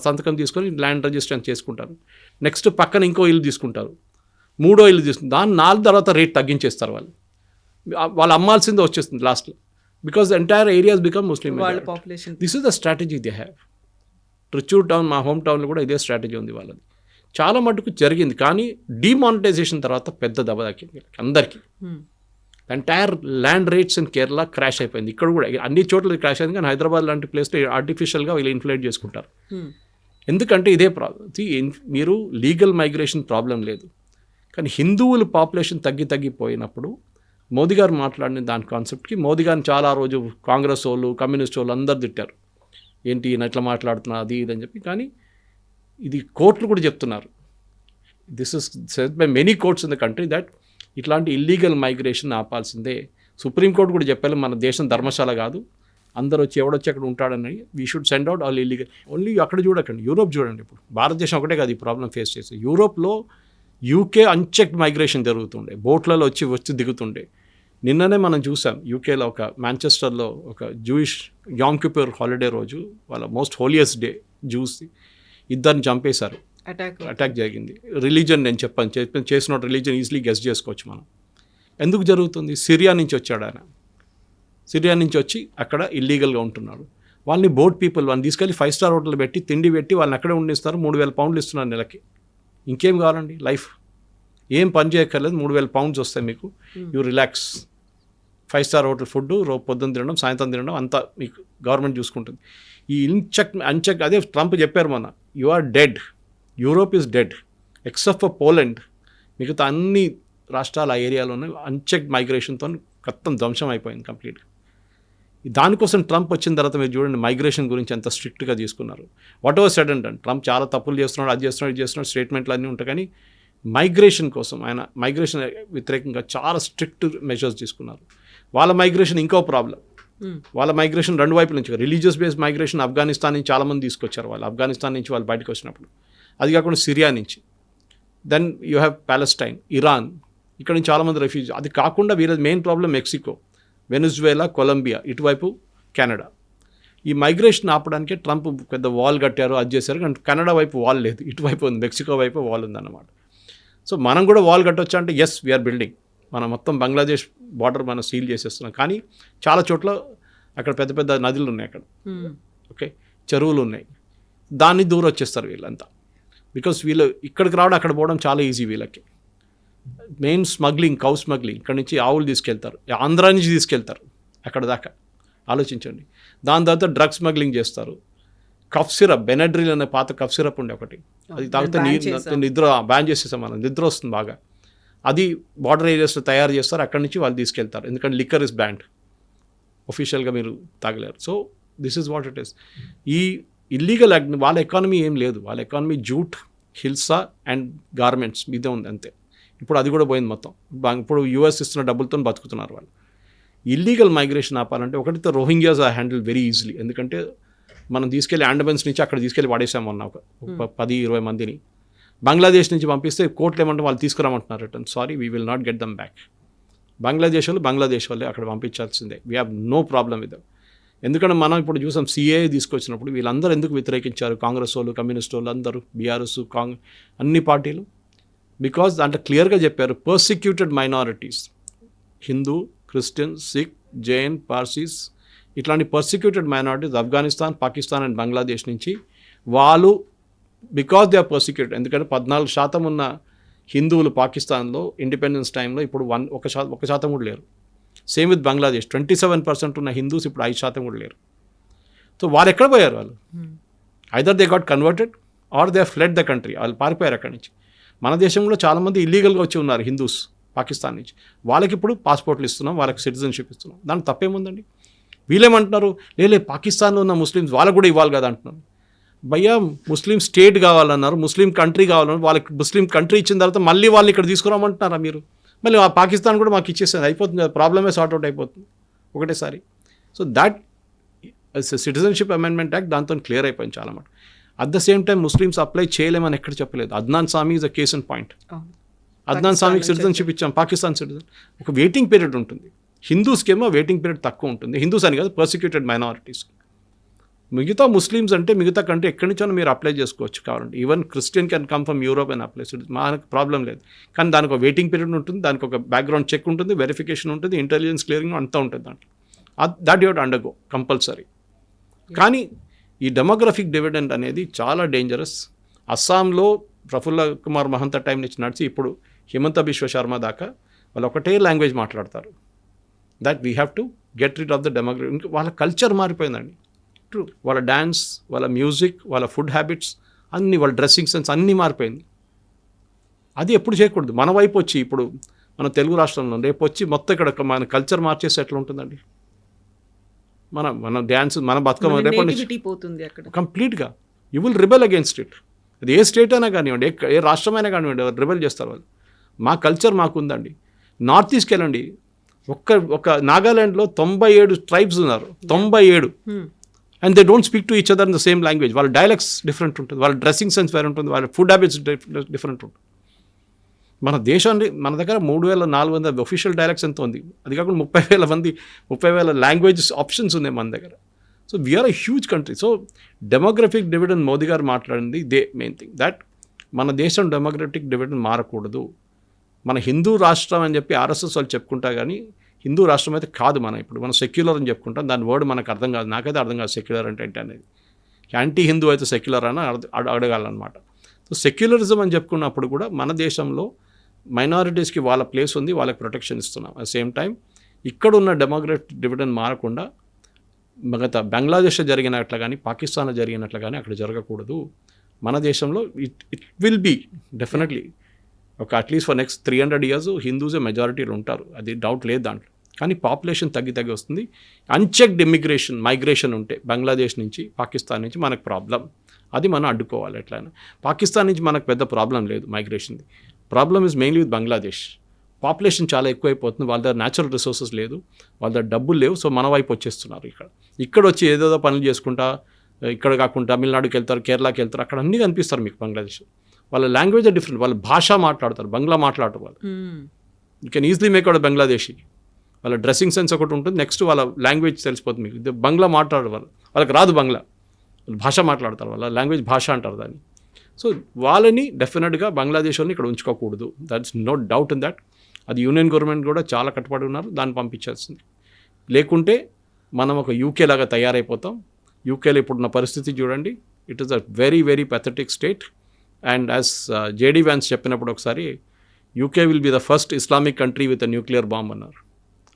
సంతకం తీసుకొని ల్యాండ్ రిజిస్ట్రేషన్ చేసుకుంటారు. నెక్స్ట్ పక్కన ఇంకో ఇల్లు తీసుకుంటారు, 3వ ఇల్లు తీసుకుంటారు, దాన్ని 4 తర్వాత రేట్ తగ్గించేస్తారు. వాళ్ళు అమ్మాల్సిందే వచ్చేస్తుంది లాస్ట్లో, because the entire areas become Muslim. This is the strategy they have. Trichur town, మా హోమ్ టౌన్లో కూడా ఇదే స్ట్రాటజీ ఉంది వాళ్ళది. చాలా మటుకు జరిగింది, కానీ డిమానిటైజేషన్ తర్వాత పెద్ద దెబ్బ తాకింది అందరికీ. Entire land rates in Kerala crash అయిపోయింది. ఇక్కడ కూడా అన్ని చోట్ల క్రాష్ అయింది, కానీ హైదరాబాద్ లాంటి ప్లేస్లో ఆర్టిఫిషియల్గా వీళ్ళు ఇన్ఫ్లేట్ చేసుకుంటారు. ఎందుకంటే ఇదే ప్రాబ్లం. మీరు లీగల్ మైగ్రేషన్ ప్రాబ్లం లేదు, కానీ హిందువుల పాపులేషన్ తగ్గిపోయినప్పుడు మోదీ గారు మాట్లాడిన దాని కాన్సెప్ట్కి మోదీ గారిని చాలా రోజు కాంగ్రెస్ వాళ్ళు, కమ్యూనిస్ట్ వాళ్ళు అందరు తిట్టారు, ఏంటి ఈయన ఎట్లా మాట్లాడుతున్నా అది ఇది అని చెప్పి. కానీ ఇది కోర్టులు కూడా చెప్తున్నారు, this is said by many courts in the country that ఇట్లాంటి ఇల్లీగల్ మైగ్రేషన్ ఆపాల్సిందే. సుప్రీంకోర్టు కూడా చెప్పాలి, మన దేశం ధర్మశాల కాదు, అందరూ వచ్చి ఎవడొచ్చి అక్కడ ఉంటాడని we should send out all illegal. Only అక్కడ చూడకండి, యూరోప్ చూడండి. ఇప్పుడు భారతదేశం ఒకటే కాదు ఈ ప్రాబ్లం ఫేస్ చేసి. యూరోప్లో యూకే అన్చెక్డ్ మైగ్రేషన్ జరుగుతుండే, బోట్లలో వచ్చి దిగుతుండే. నిన్ననే మనం చూసాం యూకేలో ఒక మాంచెస్టర్లో ఒక జూయిష్ యామ్ కిప్పర్ హాలిడే రోజు, వాళ్ళ మోస్ట్ హోలియస్ట్ డే, జూస్ ఇద్దరిని చంపేశారు, అటాక్ జరిగింది. రిలీజన్ నేను చేసిన రిలీజన్ ఈజీలీ గెస్ చేసుకోవచ్చు మనం. ఎందుకు జరుగుతుంది? సిరియా నుంచి వచ్చాడు ఆయన, సిరియా నుంచి వచ్చి అక్కడ ఇల్లీగల్గా ఉంటున్నాడు. వాళ్ళని బోట్ పీపుల్ వాళ్ళని తీసుకెళ్ళి 5 స్టార్ హోటల్ పెట్టి తిండి పెట్టి వాళ్ళని అక్కడే ఉండిస్తారు. 3,000 పౌండ్లు ఇస్తున్నారు నెలకి. ఇంకేం కావాలండి? లైఫ్ ఏం పని చేయక్కర్లేదు, 3,000 పౌండ్స్ వస్తాయి మీకు, you relax. 5 star hotel food పొద్దున్న తినడం సాయంత్రం తినడం అంతా మీకు గవర్నమెంట్ చూసుకుంటుంది. ఈ అన్చెక్ అదే ట్రంప్ చెప్పారు మొన్న, you are dead, Europe is dead except for Poland. మిగతా అన్ని రాష్ట్రాలు ఆ ఏరియాలోనే అన్చెక్డ్ మైగ్రేషన్తో మొత్తం ధ్వంసం అయిపోయింది కంప్లీట్గా. దానికోసం ట్రంప్ వచ్చిన తర్వాత మీరు చూడండి మైగ్రేషన్ గురించి ఎంత స్ట్రిక్ట్గా తీసుకున్నారు. What ever said and Trump చాలా తప్పులు చేస్తున్నాడు, అది చేస్తున్నాడు, ఇది చేస్తున్నాడు, స్టేట్మెంట్లు అన్నీ ఉంటాయి. కానీ మైగ్రేషన్ కోసం ఆయన మైగ్రేషన్ వ్యతిరేకంగా చాలా స్ట్రిక్ట్ మెజర్స్ తీసుకున్నారు. వాళ్ళ మైగ్రేషన్ ఇంకో ప్రాబ్లం. వాళ్ళ మైగ్రేషన్ 2 వైపుల నుంచి, రిలీజియస్ బేస్డ్ మైగ్రేషన్ ఆఫ్ఘనిస్తాన్ నుంచి చాలామంది తీసుకొచ్చారు వాళ్ళు, ఆఫ్ఘనిస్తాన్ నుంచి వాళ్ళు బయటకు వచ్చినప్పుడు. అది కాకుండా సిరియా నుంచి, then you have Palestine, Iran, ఇక్కడ నుంచి చాలామంది రెఫ్యూజీ. అది కాకుండా వీళ్ళ main problem Mexico, Venezuela, Colombia, ఇటువైపు కెనడా. ఈ మైగ్రేషన్ ఆపడానికే ట్రంప్ పెద్ద వాల్ కట్టారు, అది చేశారు. కానీ కెనడా వైపు వాల్ లేదు, ఇటువైపు ఉంది, మెక్సికో వైపు వాల్ ఉందన్నమాట. సో మనం కూడా వాల్ కట్టొచ్చా అంటే ఎస్, వీఆర్ బిల్డింగ్. మనం మొత్తం బంగ్లాదేశ్ బార్డర్ మనం సీల్ చేసేస్తున్నాం. కానీ చాలా చోట్ల అక్కడ పెద్ద పెద్ద నదులు ఉన్నాయి, అక్కడ ఓకే చెరువులు ఉన్నాయి, దాన్ని దూరం వచ్చేస్తారు వీళ్ళంతా. బికాస్ వీళ్ళు ఇక్కడికి రావడం అక్కడ పోవడం చాలా ఈజీ వీళ్ళకి. మెయిన్ స్మగ్లింగ్, కౌ స్మగ్లింగ్, ఇక్కడ నుంచి ఆవులు తీసుకెళ్తారు, ఆంధ్ర నుంచి తీసుకెళ్తారు అక్కడ దాకా, ఆలోచించండి. దాని తర్వాత డ్రగ్స్ స్మగ్లింగ్ చేస్తారు. కఫ్ సిరప్, బెనడ్రిల్ అనే పాత కఫ్ సిరప్ ఉండే ఒకటి, అది తాగితే నిద్ర బ్యాన్ చేసేసాం మనం, నిద్ర వస్తుంది బాగా. అది బార్డర్ ఏరియాస్లో తయారు చేస్తారు, అక్కడి నుంచి వాళ్ళు తీసుకెళ్తారు. ఎందుకంటే లిక్కర్ ఇస్ బ్యాండ్, ఒఫీషియల్గా మీరు తాగలేరు. So this is what it is. ఈ ఇల్లీగల్ యాక్ట్ వాళ్ళ ఎకానమీ ఏం లేదు, వాళ్ళ economy jute, hilsa and garments మీదే ఉంది అంతే. ఇప్పుడు అది కూడా పోయింది మొత్తం. ఇప్పుడు యూఎస్ ఇస్తున్న డబ్బులతో బతుకుతున్నారు వాళ్ళు. ఇల్లీగల్ మైగ్రేషన్ ఆపాలంటే ఒకటితో రోహింగ్యాస్ ఆ హ్యాండిల్ వెరీ ఈజీలీ. ఎందుకంటే మనం తీసుకెళ్ళి అండమాన్స్ నుంచి అక్కడ తీసుకెళ్ళి వాడేసాము అన్న ఒక 10-20 మందిని. బంగ్లాదేశ్ నుంచి పంపిస్తే కోర్టులు ఏమంటే వాళ్ళు తీసుకురామంటున్నారు return. Sorry, we will not get them back. Bangladesh వాళ్ళే అక్కడ పంపించాల్సిందే. We have no problem with. ఎందుకంటే మనం ఇప్పుడు చూసాం సిఏ తీసుకొచ్చినప్పుడు వీళ్ళందరూ ఎందుకు వ్యతిరేకించారు, కాంగ్రెస్ వాళ్ళు, కమ్యూనిస్ట్ వాళ్ళు అందరూ, బీఆర్ఎస్, అన్ని పార్టీలు. బికాజ్ దాంట్లో క్లియర్గా చెప్పారు, persecuted minorities, Hindu, Christian, Sikh, Jain, Parsis, ఇట్లాంటి persecuted minorities Afghanistan, Pakistan and Bangladesh నుంచి వాళ్ళు, బికాజ్ దే ఆర్ పర్సిక్యూటెడ్. ఎందుకంటే 14% ఉన్న హిందువులు పాకిస్తాన్లో ఇండిపెండెన్స్ టైంలో ఇప్పుడు 1% కూడా లేరు. సేమ్ విత్ బంగ్లాదేశ్, 27% ఉన్న హిందూస్ ఇప్పుడు 5% కూడా లేరు. సో వాళ్ళు ఎక్కడ పోయారు? వాళ్ళు either they got converted or they fled the country. వాళ్ళు పారిపోయారు అక్కడి నుంచి. మన దేశంలో చాలామంది ఇల్లీగల్గా వచ్చి ఉన్నారు హిందూస్ పాకిస్తాన్ నుంచి. వాళ్ళకి ఇప్పుడు పాస్పోర్ట్లు ఇస్తున్నాం, వాళ్ళకి సిటిజన్షిప్ ఇస్తున్నాం. దానికి తప్పేముందండి? వీళ్ళేమంటున్నారు, లేదు పాకిస్తాన్లో ఉన్న ముస్లిమ్స్ వాళ్ళకు కూడా ఇవ్వాలి కదా అంటున్నారు. భయ్యా, ముస్లిం స్టేట్ కావాలన్నారు, ముస్లిం కంట్రీ కావాలన్నారు. వాళ్ళకి ముస్లిం కంట్రీ ఇచ్చిన తర్వాత మళ్ళీ వాళ్ళని ఇక్కడ తీసుకురామంటున్నారా మీరు? మళ్ళీ ఆ పాకిస్తాన్ కూడా మాకు ఇచ్చేస్తుంది, అయిపోతుంది కదా, ప్రాబ్లమే సార్ట్అవుట్ అయిపోతుంది ఒకటేసారి. So that citizenship amendment act దాంతో క్లియర్ అయిపోయింది చాలా మాట. At the same time Muslims apply చేయలేమని ఎక్కడ చెప్పలేదు. Adnan Sami is a case in point. Adnan సామీకి సిటిజన్షిప్ ఇచ్చాం, పాకిస్తాన్ సిటిజన్. ఒక వెయిటింగ్ పీరియడ్ ఉంటుంది. హిందూస్కి ఏమో వెయిటింగ్ పీరియడ్ తక్కువ ఉంటుంది. హిందూస్ అని కాదు, పర్సిక్యూటెడ్ మైనారిటీస్. మిగతా ముస్లిమ్స్ అంటే మిగతా కంట్రీ ఎక్కడి నుంచో మీరు అప్లై చేసుకోవచ్చు కావాలంటే. Even Christian can come from Europe and apply, మనకు ప్రాబ్లం లేదు. కానీ దానికి ఒక వెయిటింగ్ పీరియడ్ ఉంటుంది, దానికి ఒక బ్యాక్గ్రౌండ్ చెక్ ఉంటుంది, వెరిఫికేషన్ ఉంటుంది, ఇంటెలిజెన్స్ క్లియరింగ్ అంతా ఉంటుంది దాంట్లో. That you have to undergo compulsory. కానీ ఈ డెమోగ్రఫిక్ డివిడెండ్ అనేది చాలా డేంజరస్. అస్సాంలో ప్రఫుల్ల కుమార్ మహంత టైం నుంచి నడిచి ఇప్పుడు హిమంత బిశ్వ శర్మ దాకా వాళ్ళు ఒకటే లాంగ్వేజ్ మాట్లాడతారు. That we have to get rid of the demography. వాళ్ళ కల్చర్ మారిపోయిందండి. ట్రూ. వాళ్ళ డ్యాన్స్, వాళ్ళ మ్యూజిక్, వాళ్ళ ఫుడ్ హ్యాబిట్స్ అన్నీ, వాళ్ళ డ్రెస్సింగ్ సెన్స్ అన్నీ మారిపోయింది. అది ఎప్పుడు చేయకూడదు. మన వైపు వచ్చి ఇప్పుడు మన తెలుగు రాష్ట్రంలో రేపు వచ్చి మొత్తం ఇక్కడ మన కల్చర్ మార్చేసి ఎట్లా ఉంటుందండి? మన డ్యాన్స్, మన బతుకమ్మ రేపు కంప్లీట్గా you will rebel against it. అది ఏ స్టేట్ అయినా కానివ్వండి, ఏ రాష్ట్రమైనా కానివ్వండి, రిబెల్ చేస్తారు వాళ్ళు. మా కల్చర్ మాకు ఉందండి. నార్త్ ఈస్ట్కి వెళ్ళండి, ఒక నాగాలాండ్లో 97 ట్రైబ్స్ ఉన్నారు, 97, and they don't speak to each other in the same language. వాళ్ళ డైలెక్ట్స్ డిఫరెంట్ ఉంటుంది, వాళ్ళ డ్రెస్సింగ్ సెన్స్ వేరే ఉంటుంది, వాళ్ళ ఫుడ్ హ్యాబిట్స్ డిఫరెంట్ ఉంటుంది. మన దేశాన్ని మన దగ్గర 3,400 ఒఫీషియల్ డైలెక్ట్స్ ఎంత ఉంది, అది కాకుండా 30,000 లాంగ్వేజెస్ ఆప్షన్స్ ఉన్నాయి మన దగ్గర. So we are a huge country. So demographic dividend Modi garu మాట్లాడింది ఇదే మెయిన్ థింగ్, దట్ మన దేశం డెమోగ్రఫిక్ డివిడెండ్ మారకూడదు. మన హిందూ రాష్ట్రం అని చెప్పి ఆర్ఎస్ఎస్ వాళ్ళు చెప్పుకుంటా కానీ హిందూ రాష్ట్రం అయితే కాదు. మనం సెక్యులర్ అని చెప్పుకుంటాం, దాని వర్డ్ మనకు అర్థం కాదు, నాకైతే అర్థం కాదు సెక్యులర్ అంటే ఏంటి అనేది. యాంటీ హిందూ అయితే సెక్యులర్ అని అడగాలన్నమాట. సో సెక్యులరిజం అని చెప్పుకున్నప్పుడు కూడా మన దేశంలో మైనారిటీస్కి వాళ్ళ ప్లేస్ ఉంది, వాళ్ళకి ప్రొటెక్షన్ ఇస్తున్నాం. అట్ సేమ్ టైం ఇక్కడ ఉన్న డెమోగ్రఫిక్ డివిడెండ్ మారకుండా మిగతా బంగ్లాదేశ్లో జరిగినట్లు కానీ పాకిస్తాన్లో జరిగినట్లు కానీ అక్కడ జరగకూడదు. మన దేశంలో ఇట్ విల్ బీ డెఫినెట్లీ ఒక అట్లీస్ట్ ఫర్ నెక్స్ట్ 300 years హిందూసే మెజారిటీలు ఉంటారు, అది డౌట్ లేదు దాంట్లో. కానీ పాపులేషన్ తగ్గి వస్తుంది. అన్చెక్డ్ మైగ్రేషన్ ఉంటే బంగ్లాదేశ్ నుంచి పాకిస్తాన్ నుంచి మనకు ప్రాబ్లం, అది మనం అడ్డుకోవాలి. ఎట్లయినా పాకిస్తాన్ నుంచి మనకు పెద్ద ప్రాబ్లం లేదు మైగ్రేషన్ది. Problem is mainly with Bangladesh. Population చాలా ఎక్కువైపోతుంది, వాళ్ళ దగ్గర న్యాచురల్ రిసోర్సెస్ లేదు, వాళ్ళ దగ్గర డబ్బులు లేవు. సో మన వైపు వచ్చేస్తున్నారు. ఇక్కడ వచ్చి ఏదేదో పనులు చేసుకుంటా, ఇక్కడ కాకుండా తమిళనాడుకి వెళ్తారు, కేరళకి వెళ్తారు, అక్కడ అన్నీ కనిపిస్తారు మీకు బంగ్లాదేశ్. వాళ్ళ లాంగ్వేజ్ డిఫరెంట్, వాళ్ళ భాష మాట్లాడతారు, బంగ్లా మాట్లాడతారు వాళ్ళు. You can easily make out Bangladeshi. వాళ్ళ డ్రెస్సింగ్ సెన్స్ ఒకటి ఉంటుంది, నెక్స్ట్ వాళ్ళ లాంగ్వేజ్ తెలిసిపోతుంది మీకు. ఇది బంగ్లా మాట్లాడే వాళ్ళకి రాదు బంగ్లా, వాళ్ళు భాష మాట్లాడతారు, వాళ్ళ లాంగ్వేజ్ భాష అంటారు దాన్ని. సో వాళ్ళని డెఫినెట్గా బంగ్లాదేశ్ వాళ్ళని ఇక్కడ ఉంచుకోకూడదు, that's no doubt in that. అది యూనియన్ గవర్నమెంట్ కూడా చాలా కట్టుబడి ఉన్నారు, దాన్ని పంపించాల్సింది. లేకుంటే మనం ఒక యూకే లాగా తయారైపోతాం. యూకేలో ఇప్పుడున్న పరిస్థితి చూడండి, it is a very very pathetic state. And as JD Vance చెప్పినప్పుడు ఒకసారి, UK will be the first Islamic country with a nuclear bomb అన్నారు.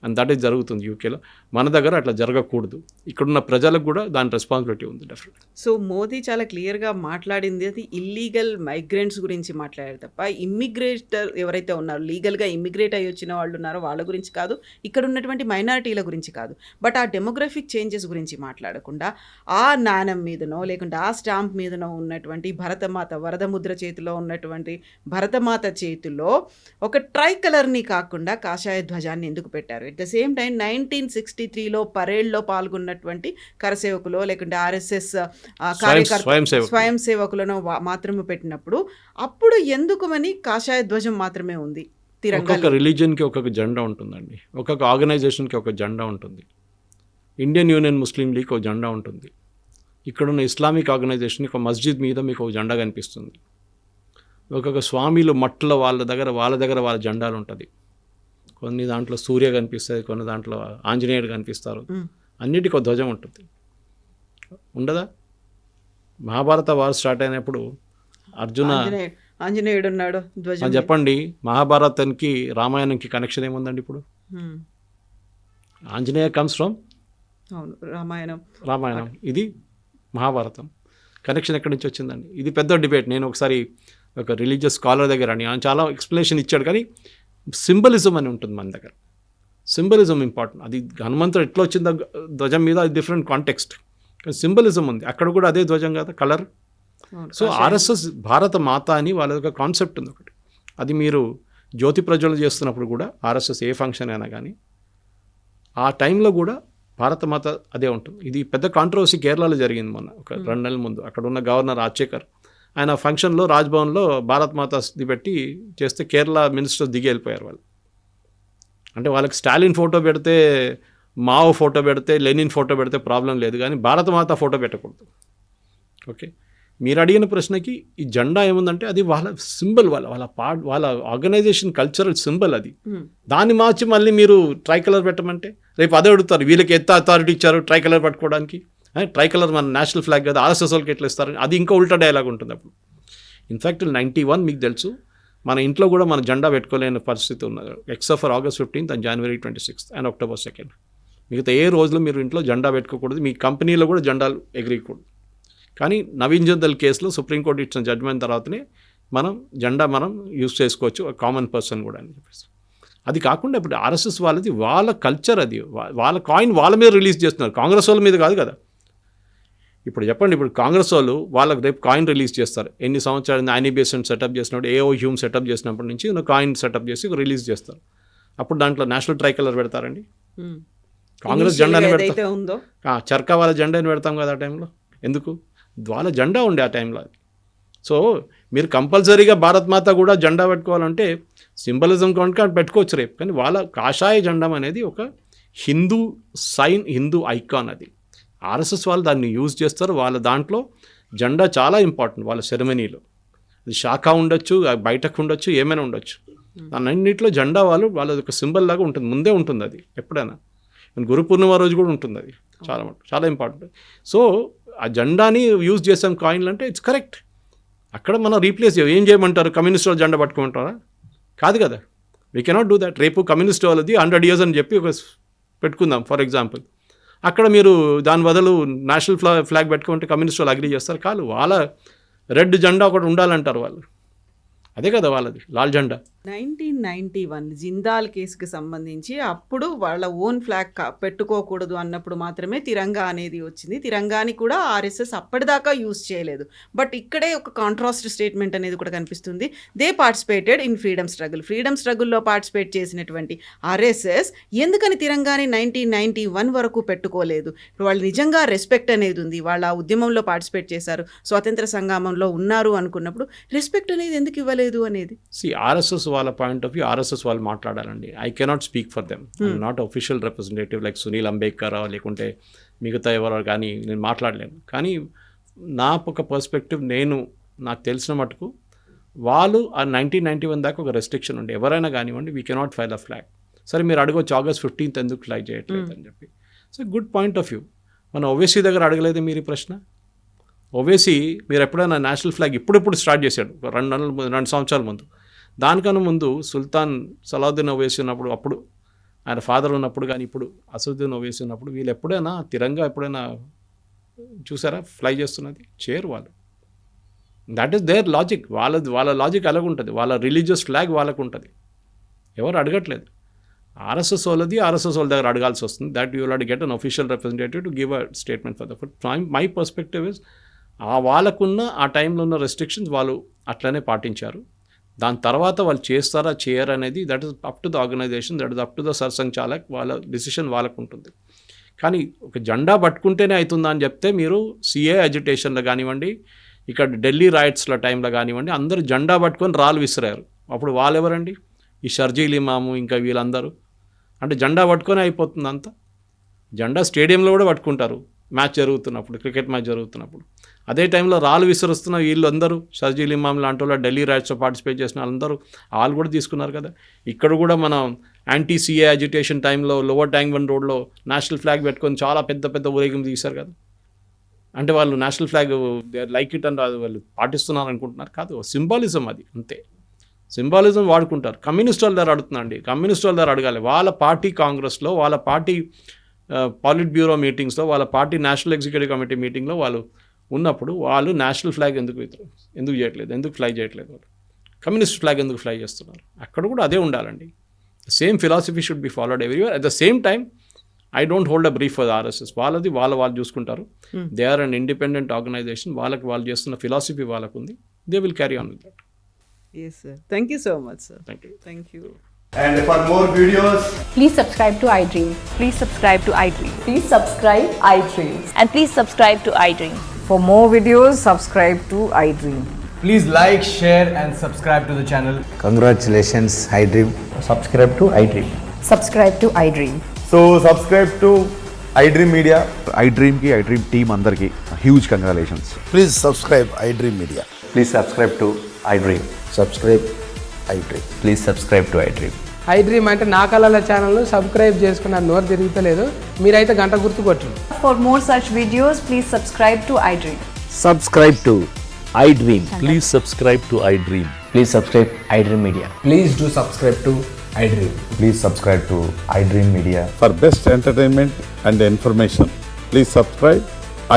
అండ్ దట్ ఈస్ జరుగుతుంది యూకేలో. మన దగ్గర అట్లా జరగకూడదు. ఇక్కడున్న ప్రజలకు కూడా దాని రెస్పాన్సిబిలిటీ ఉంది డెఫినెట్. సో మోదీ చాలా క్లియర్గా మాట్లాడింది అది ఇల్లీగల్ మైగ్రెంట్స్ గురించి మాట్లాడారు తప్ప ఇమ్మిగ్రేటర్ ఎవరైతే ఉన్నారో, లీగల్గా ఇమ్మిగ్రేట్ అయ్యి వచ్చిన వాళ్ళు ఉన్నారో వాళ్ళ గురించి కాదు, ఇక్కడ ఉన్నటువంటి మైనారిటీల గురించి కాదు. బట్ ఆ డెమోగ్రఫిక్ చేంజెస్ గురించి మాట్లాడకుండా ఆ నాణం మీదనో లేకుంటే ఆ స్టాంప్ మీదనో ఉన్నటువంటి భరతమాత, వరద ముద్ర చేతిలో ఉన్నటువంటి భరతమాత చేతిలో ఒక ట్రై కలర్ని కాకుండా కాషాయ ధ్వజాన్ని ఎందుకు పెట్టారు? ఎట్ ద సేమ్ టైం 1963లో పరేడ్లో పాల్గొన్నటువంటి కరసేవకులు లేకుంటే ఆర్ఎస్ఎస్ స్వయం సేవకులను మాత్రమే పెట్టినప్పుడు అప్పుడు ఎందుకుమని కాషాయ ధ్వజం మాత్రమే ఉంది? ఒక్కొక్క రిలీజియన్కి ఒక్కొక్క జెండా ఉంటుందండి, ఒక్కొక్క ఆర్గనైజేషన్కి ఒక జెండా ఉంటుంది. ఇండియన్ యూనియన్ ముస్లిం లీగ్ ఒక జెండా ఉంటుంది. ఇక్కడున్న ఇస్లామిక్ ఆర్గనైజేషన్ ఒక మస్జిద్ మీద మీకు ఒక జెండా కనిపిస్తుంది. ఒక్కొక్క స్వామిలు మట్టుల వాళ్ళ దగ్గర వాళ్ళ జెండాలు ఉంటుంది. కొన్ని దాంట్లో సూర్య కనిపిస్తుంది, కొన్ని దాంట్లో ఆంజనేయుడు కనిపిస్తారు, అన్నిటికీ ఒక ధ్వజం ఉంటుంది. ఉండదా? మహాభారత వార్ స్టార్ట్ అయినప్పుడు ఆంజనేయుడు ఉన్నాడు ధ్వజం. చెప్పండి, మహాభారతానికి రామాయణంకి కనెక్షన్ ఏముందండి? ఇప్పుడు ఆంజనేయ కమ్స్ ఫ్రమ్ రామాయణం, ఇది మహాభారతం. కనెక్షన్ ఎక్కడి నుంచి వచ్చిందండి? ఇది పెద్ద డిబేట్. నేను ఒకసారి ఒక రిలీజియస్ స్కాలర్ దగ్గర ఆయన చాలా ఎక్స్ప్లెనేషన్ ఇచ్చాడు. కానీ సింబలిజం అని ఉంటుంది మన దగ్గర, సింబలిజం ఇంపార్టెంట్. అది హనుమంతుడు ఎట్లా వచ్చిందో ధ్వజం మీద, అది డిఫరెంట్ కాంటెక్స్ట్, కానీ సింబలిజం ఉంది అక్కడ కూడా. అదే ధ్వజం కదా, కలర్. సో ఆర్ఎస్ఎస్ భారత మాత అని వాళ్ళ ఒక కాన్సెప్ట్ ఉంది ఒకటి. అది మీరు జ్యోతి ప్రజ్వలన చేస్తున్నప్పుడు కూడా ఆర్ఎస్ఎస్ ఏ ఫంక్షన్ అయినా కానీ ఆ టైంలో కూడా భారత మాత అదే ఉంటుంది. ఇది పెద్ద కాంట్రవర్సీ కేరళలో జరిగింది మొన్న ఒక 2 నెలల ముందు. అక్కడ ఉన్న గవర్నర్ రాజశేఖర్ ఆయన ఫంక్షన్లో రాజ్భవన్లో భారత్ మాతది పెట్టి చేస్తే కేరళ మినిస్టర్స్ దిగి వెళ్ళిపోయారు వాళ్ళు. అంటే వాళ్ళకి స్టాలిన్ ఫోటో పెడితే, మావో ఫోటో పెడితే, లెనిన్ ఫోటో పెడితే ప్రాబ్లం లేదు, కానీ భారతమాత ఫోటో పెట్టకూడదు. ఓకే, మీరు అడిగిన ప్రశ్నకి ఈ జెండా ఏముందంటే అది వాళ్ళ సింబల్, వాళ్ళ ఆర్గనైజేషన్ కల్చరల్ సింబల్ అది. దాన్ని మార్చి మళ్ళీ మీరు ట్రై కలర్ పెట్టమంటే రేపు అదే అడుగుతారు, వీళ్ళకి ఎంత అథారిటీ ఇచ్చారు ట్రై కలర్ పట్టుకోవడానికి? ట్రై కలర్ మన నేషనల్ ఫ్లాగ్ కదా, ఆర్ఎస్ఎస్ వాళ్ళకి ఎట్లా ఇస్తారు? అది ఇంకా ఉల్టా డైలాగ్ ఉంటుంది అప్పుడు. ఇన్ఫ్యాక్ట్ 91 మీకు తెలుసు, మన ఇంట్లో కూడా మన జెండా పెట్టుకోలేని పరిస్థితి ఉన్నది, except for August 15th and January 26th and October 2nd. మిగతా ఏ రోజులో మీరు ఇంట్లో జెండా పెట్టుకోకూడదు, మీ కంపెనీలో కూడా జెండాలు ఎగిరియకూడదు. కానీ నవీన్ జిందల్ కేసులో సుప్రీంకోర్టు ఇచ్చిన జడ్జ్మెంట్ తర్వాతనే జెండా మనం యూజ్ చేసుకోవచ్చు, కామన్ పర్సన్ కూడా అని చెప్పేసి. అది కాకుండా ఇప్పుడు ఆర్ఎస్ఎస్ వాళ్ళది వాళ్ళ కల్చర్, అది వాళ్ళ కాయిన్ వాళ్ళ మీద రిలీజ్ చేస్తున్నారు, కాంగ్రెస్ వాళ్ళ మీద కాదు కదా. ఇప్పుడు చెప్పండి, ఇప్పుడు కాంగ్రెస్ వాళ్ళు వాళ్ళకి రేపు కాయిన్ రిలీజ్ చేస్తారు. ఎన్ని సంవత్సరాలు ఐనీ బేసెంట్ సెటప్ చేసినప్పుడు, ఏఓ హ్యూమ్ సెటప్ చేసినప్పటి నుంచి కాయిన్ సెటప్ చేసి రిలీజ్ చేస్తారు. అప్పుడు దాంట్లో నేషనల్ ట్రై కలర్ పెడతారండి. Hmm. కాంగ్రెస్ Initial గా జెండాని ఏదైతే పెడతాం, ఉందో చర్కా వాళ్ళ జెండాని పెడతాం కదా ఆ టైంలో. ఎందుకు? వాళ్ళ జెండా ఉండే ఆ టైంలో అది. సో మీరు కంపల్సరీగా భారత్ మాత కూడా జెండా పెట్టుకోవాలంటే సింబలిజం కనుక పెట్టుకోవచ్చు రేపు, కానీ వాళ్ళ కాషాయ జెండం అనేది ఒక హిందూ సైన్, హిందూ ఐకాన్ అది. ఆర్ఎస్ఎస్ వాళ్ళు దాన్ని యూజ్ చేస్తారు. వాళ్ళ దాంట్లో జెండా చాలా ఇంపార్టెంట్ వాళ్ళ సెరమనీలో. అది శాఖ ఉండొచ్చు, బయటకు ఉండొచ్చు, ఏమైనా ఉండొచ్చు. దాన్నింటిలో జెండా వాళ్ళది ఒక సింబల్ లాగా ఉంటుంది, ముందే ఉంటుంది అది ఎప్పుడైనా. గురు పూర్ణిమ రోజు కూడా ఉంటుంది అది. చాలా ఇంపార్టెంట్. సో ఆ జెండాని యూజ్ చేసాం కాయిన్లు అంటే ఇట్స్ కరెక్ట్. అక్కడ మనం రీప్లేస్ ఏం చేయమంటారు? కమ్యూనిస్ట్ వాళ్ళు జెండా పట్టుకోమంటారా? కాదు కదా. We cannot do that. రేపు కమ్యూనిస్ట్ వాళ్ళది 100 years అని చెప్పి ఒక పెట్టుకుందాం ఫర్ ఎగ్జాంపుల్. అక్కడ మీరు దాని బదులు నేషనల్ ఫ్లాగ్ పెట్టుకుంటే కమ్యూనిస్ట్ వాళ్ళు అగ్రీ చేస్తారు? కాదు. వాళ్ళ రెడ్ జెండా ఒకటి ఉండాలంటారు వాళ్ళు. అదే కదా వాళ్ళది, లాల్ జెండా. 1991 జిందాల్ కేసుకి సంబంధించి అప్పుడు వాళ్ళ ఓన్ ఫ్లాగ్ పెట్టుకోకూడదు అన్నప్పుడు మాత్రమే తిరంగా అనేది వచ్చింది. తిరంగాని కూడా ఆర్ఎస్ఎస్ అప్పటిదాకా యూజ్ చేయలేదు. బట్ ఇక్కడే ఒక కాంట్రాస్ట్ స్టేట్మెంట్ అనేది కూడా కనిపిస్తుంది. దే పార్టిసిపేటెడ్ ఇన్ ఫ్రీడమ్ స్ట్రగుల్లో పార్టిసిపేట్ చేసినటువంటి ఆర్ఎస్ఎస్ ఎందుకని తిరంగాని 1991 వరకు పెట్టుకోలేదు? ఇప్పుడు వాళ్ళు నిజంగా రెస్పెక్ట్ అనేది ఉంది, వాళ్ళ ఆ ఉద్యమంలో పార్టిసిపేట్ చేశారు, స్వాతంత్ర సంగ్రామంలో ఉన్నారు అనుకున్నప్పుడు రెస్పెక్ట్ అనేది ఎందుకు ఇవ్వలేదు అనేది. ఆర్ఎస్ఎస్ వాళ్ళ పాయింట్ ఆఫ్ వ్యూ, ఆర్ఎస్ఎస్ వాళ్ళు మాట్లాడాలండి. I cannot speak for them. Not official representative like Sunil Ambedkar లేకుంటే మిగతా ఎవరో, కానీ నేను మాట్లాడలేను. కానీ నా ఒక పర్స్పెక్టివ్, నాకు తెలిసిన మటుకు వాళ్ళు ఆ 1991 దాకా ఒక రెస్ట్రిక్షన్ ఉండే, ఎవరైనా కానివ్వండి we cannot file a flag. సరే మీరు అడగొచ్చు August 15th ఎందుకు ఫ్లై చేయట్లేదు అని చెప్పి. So good point of view. మన ఓవైసీ దగ్గర అడగలేదు మీరు ఈ ప్రశ్న? ఓవైసీ మీరు ఎప్పుడైనా నేషనల్ ఫ్లాగ్ ఇప్పుడు స్టార్ట్ చేశాడు 2 సంవత్సరాల ముందు. దానికన్నా ముందు సుల్తాన్ సలావుద్దీన్ ఓవైసీ ఉన్నప్పుడు, అప్పుడు ఆయన ఫాదర్ ఉన్నప్పుడు, కానీ ఇప్పుడు అసదుద్దీన్ ఓవైసీ ఉన్నప్పుడు వీళ్ళు ఎప్పుడైనా తిరంగా ఎప్పుడైనా చూసారా ఫ్లై చేస్తున్నది? చేయరు వాళ్ళు. That is their logic. వాళ్ళ లాజిక్ అలాగుంటుంది. వాళ్ళ రిలీజియస్ ఫ్లాగ్ వాళ్ళకు ఉంటుంది. ఎవరు అడగట్లేదు. ఆర్ఎస్ఎస్ వాళ్ళది ఆర్ఎస్ఎస్ వాళ్ళ దగ్గర అడగాల్సి వస్తుంది. That you will get an official representative to give a statement for that. My perspective is వాళ్ళకున్న ఆ టైంలో ఉన్న రెస్ట్రిక్షన్స్ వాళ్ళు అట్లనే పాటించారు. దాని తర్వాత వాళ్ళు చేస్తారా చేయరు అనేది that is up to the organization, that is up to the Sarsanghchalak. వాళ్ళ డిసిషన్ వాళ్ళకు ఉంటుంది. కానీ ఒక జెండా పట్టుకుంటేనే అవుతుందా అని చెప్తే, మీరు సిఏ అజిటేషన్లో కానివ్వండి, ఇక్కడ ఢిల్లీ రైట్స్ల టైంలో కానివ్వండి, అందరూ జెండా పట్టుకొని రాళ్ళు విసిరారు. అప్పుడు వాళ్ళు ఎవరండి? ఈ షర్జీల్ ఇమాము ఇంకా వీళ్ళందరూ. అంటే జెండా పట్టుకొని అయిపోతుంది అంతా. జెండా స్టేడియంలో కూడా పట్టుకుంటారు మ్యాచ్ జరుగుతున్నప్పుడు, క్రికెట్ మ్యాచ్ జరుగుతున్నప్పుడు. అదే టైంలో రాళ్ళు విసిరుస్తున్న వీళ్ళందరూ షర్జీల్ ఇమాం లాంటి వాళ్ళు, ఢిల్లీ రైట్స్లో పార్టిసిపేట్ చేసిన వాళ్ళందరూ వాళ్ళు కూడా తీసుకున్నారు కదా. ఇక్కడ కూడా మనం యాంటీ సిఏ అజిటేషన్ టైంలో లోవర్ ట్యాంక్ బండ్ రోడ్లో నేషనల్ ఫ్లాగ్ పెట్టుకొని చాలా పెద్ద ఊరేగింపు తీశారు కదా. అంటే వాళ్ళు నేషనల్ ఫ్లాగ్ లైక్ ఇట్ అని వాళ్ళు పాటిస్తున్నారు అనుకుంటున్నారు? కాదు, సింబాలిజం అది, అంతే. సింబాలిజం వాడుకుంటారు. కమ్యూనిస్ట్ వాళ్ళ దగ్గర అడుగుతుందండి, కమ్యూనిస్ట్ వాళ్ళ దగ్గర అడగాలి. వాళ్ళ పార్టీ కాంగ్రెస్లో, వాళ్ళ పార్టీ పాలిట్ బ్యూరో మీటింగ్స్లో, వాళ్ళ పార్టీ నేషనల్ ఎగ్జిక్యూటివ్ కమిటీ మీటింగ్లో వాళ్ళు ఉన్నప్పుడు వాళ్ళు నేషనల్ ఫ్లాగ్ ఎందుకు చేయట్లేదు, ఎందుకు ఫ్లై చేయట్లేదు? వాళ్ళు కమ్యూనిస్ట్ ఫ్లాగ్ ఎందుకు ఫ్లై చేస్తున్నారు? అక్కడ కూడా అదే ఉండాలండి. Same philosophy should be followed everywhere. At the same time I don't hold a brief for RSS. వాళ్ళది వాళ్ళు చూసుకుంటారు. They are an independent organization. వాళ్ళు చేస్తున్న ఫిలాసఫీ వాళ్ళకు ఉంది. They will carry on with that. Yes, sir. Thank you so much, sir. Thank you. And for more videos, Please subscribe to iDream. Please subscribe to iDream. Please subscribe iDream. And please subscribe to iDream. For more videos, subscribe to iDream. please like, share and subscribe to the channel. Congratulations, iDream. Subscribe to iDream. Subscribe to iDream. So subscribe to iDream Media. iDream ki iDream team andarki huge congratulations. Please subscribe iDream Media. Please subscribe to iDream. Subscribe iDream. Please subscribe to iDream. iDream అంటే నా కళల ఛానల్ను subscribe చేసుకున్న నోరు తిరుగుతలేదు, మీరైతే గంట గుర్తు కొట్టండి. For more such videos, please subscribe to iDream. Subscribe to iDream. Please subscribe to iDream. Please subscribe iDream Media. Please do subscribe to iDream. Please subscribe to iDream Media. For best entertainment and information, please subscribe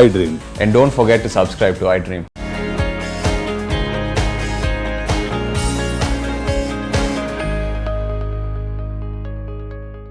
iDream. And don't forget to subscribe to iDream.